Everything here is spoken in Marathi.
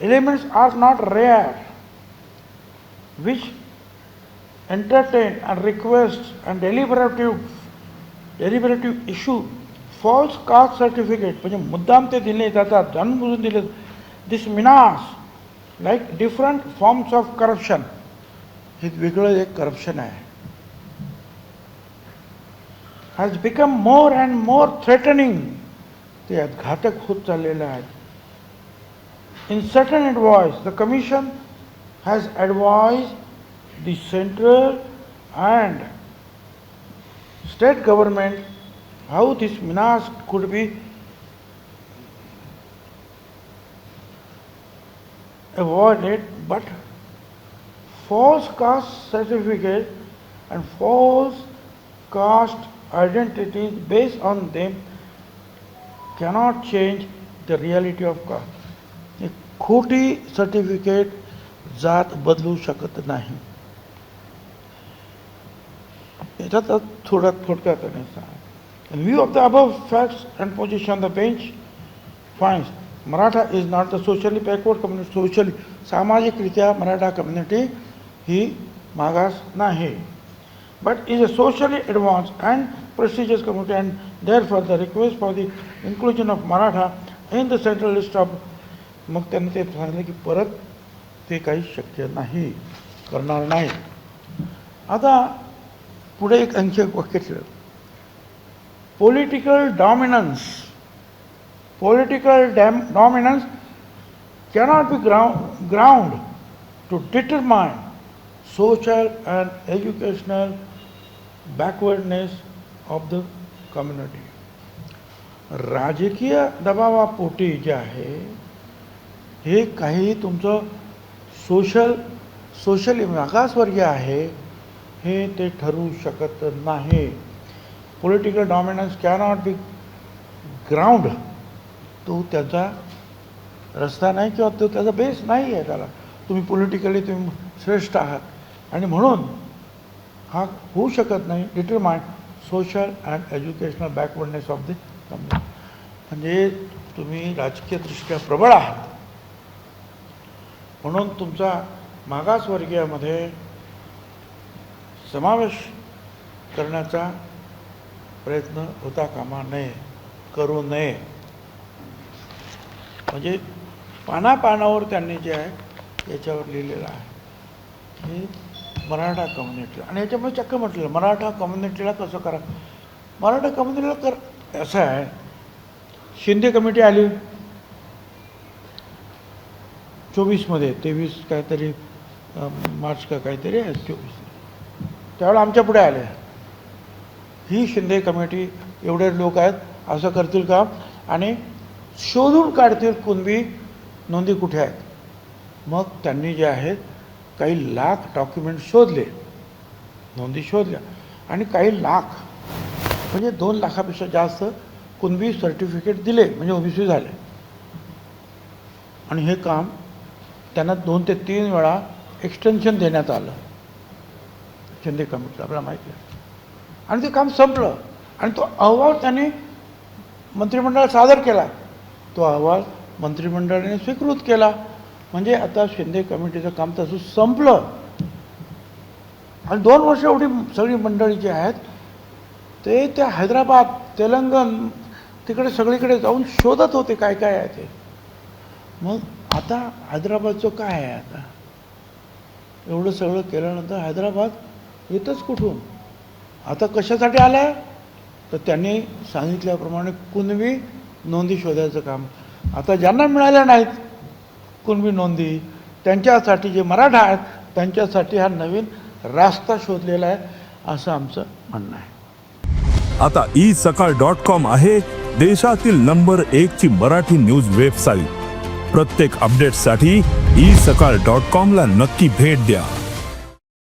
Elements are not rare, which entertain and request and deliberative issue false caste certificate, म्हणजे मुद्दाम ते दिले जातात, जाणून दिले. This menace like different forms of corruption, हे वेगळं एक करप्शन आहे, has become more and more threatening, ते घातक होत चाललेलं आहे. In certain advice, the Commission has advised the central and state government how this menace could be avoided, but false caste certificate and false caste identities based on them cannot change the reality of caste. खोटी सर्टिफिकेट जात बदलू शकत नाही. याच्यात थोडक्यात in view of the above facts and position, the bench finds Maratha is not the socially backward community. Socially सामाजिकरित्या मराठा कम्युनिटी ही मागास नाही, but is a socially advanced and prestigious community, and therefore the request for the inclusion of Maratha in the central list of, मग त्यांनी ते सांगितलं की परत ते काही शक्य नाही, करणार नाही. आता पुढे एक आणखी एक वाक्य ठेवलं, political dominance cannot be ground to determine social and educational backwardness of the community. राजकीय दबावापोटी जे आहे हे काही तुमचं सोशली मागासवर्गीय आहे हे ते ठरवू शकत नाही. Political dominance cannot be ground, तो त्याचा रस्ता नाही किंवा तो त्याचा बेस नाही आहे. त्याला तुम्ही पॉलिटिकली तुम्ही श्रेष्ठ आहात आणि म्हणून हा होऊ शकत नाही. Determine social and educational backwardness of the community, म्हणजे तुम्ही राजकीयदृष्ट्या प्रबळ आहात म्हणून तुमचा मागासवर्गीयामध्ये समावेश करण्याचा प्रयत्न होता कामा नये, करू नये. म्हणजे पानापानावर त्यांनी जे आहे याच्यावर लिहिलेलं आहे हे मराठा कम्युनिटीला, आणि याच्यामध्ये चक्क म्हटलेलं मराठा कम्युनिटीला कसं करा. मराठा कम्युनिटीला असं आहे, शिंदे कमिटी आली 24मध्ये, 23 काहीतरी मार्च का काहीतरी आहे 24, त्यावेळेला आमच्या पुढे आले, ही शिंदे कमिटी एवढे लोक आहेत असं करतील का आणि शोधून काढतील कुणबी नोंदी कुठे आहेत. मग त्यांनी जे आहेत काही लाख डॉक्युमेंट शोधले, नोंदी शोधल्या, आणि काही लाख म्हणजे 2 लाखापेक्षा जास्त कुणबी सर्टिफिकेट दिले, म्हणजे ओबीसी झाले. आणि हे काम त्यांना 2 ते 3 वेळा एक्सटेन्शन देण्यात आलं शिंदे कमिटीला, आपल्याला माहिती आहे. आणि ते काम संपलं आणि तो अहवाल त्यांनी मंत्रिमंडळात सादर केला. तो अहवाल मंत्रिमंडळाने स्वीकृत केला. म्हणजे आता शिंदे कमिटीचं काम तसं संपलं. आणि 2 वर्ष एवढी सगळी मंडळी जी आहेत ते त्या हैदराबाद, तेलंगण तिकडे सगळीकडे जाऊन शोधत होते काय काय आहे ते. मग आता हैदराबादचं काय आहे, आता एवढं सगळं केल्यानंतर हैदराबाद येतच कुठून, आता कशासाठी आला आहे, तर त्यांनी सांगितल्याप्रमाणे कुणबी नोंदी शोधायचं काम. आता ज्यांना मिळाल्या नाहीत कुणबी नोंदी, त्यांच्यासाठी जे मराठा आहेत त्यांच्यासाठी हा नवीन रास्ता शोधलेला आहे असं आमचं म्हणणं आहे. आता isakal.com आहे देशातील नंबर 1 ची मराठी न्यूज वेबसाईट. प्रत्येक अपडेटसाठी isakal.com ला नक्की भेट द्या.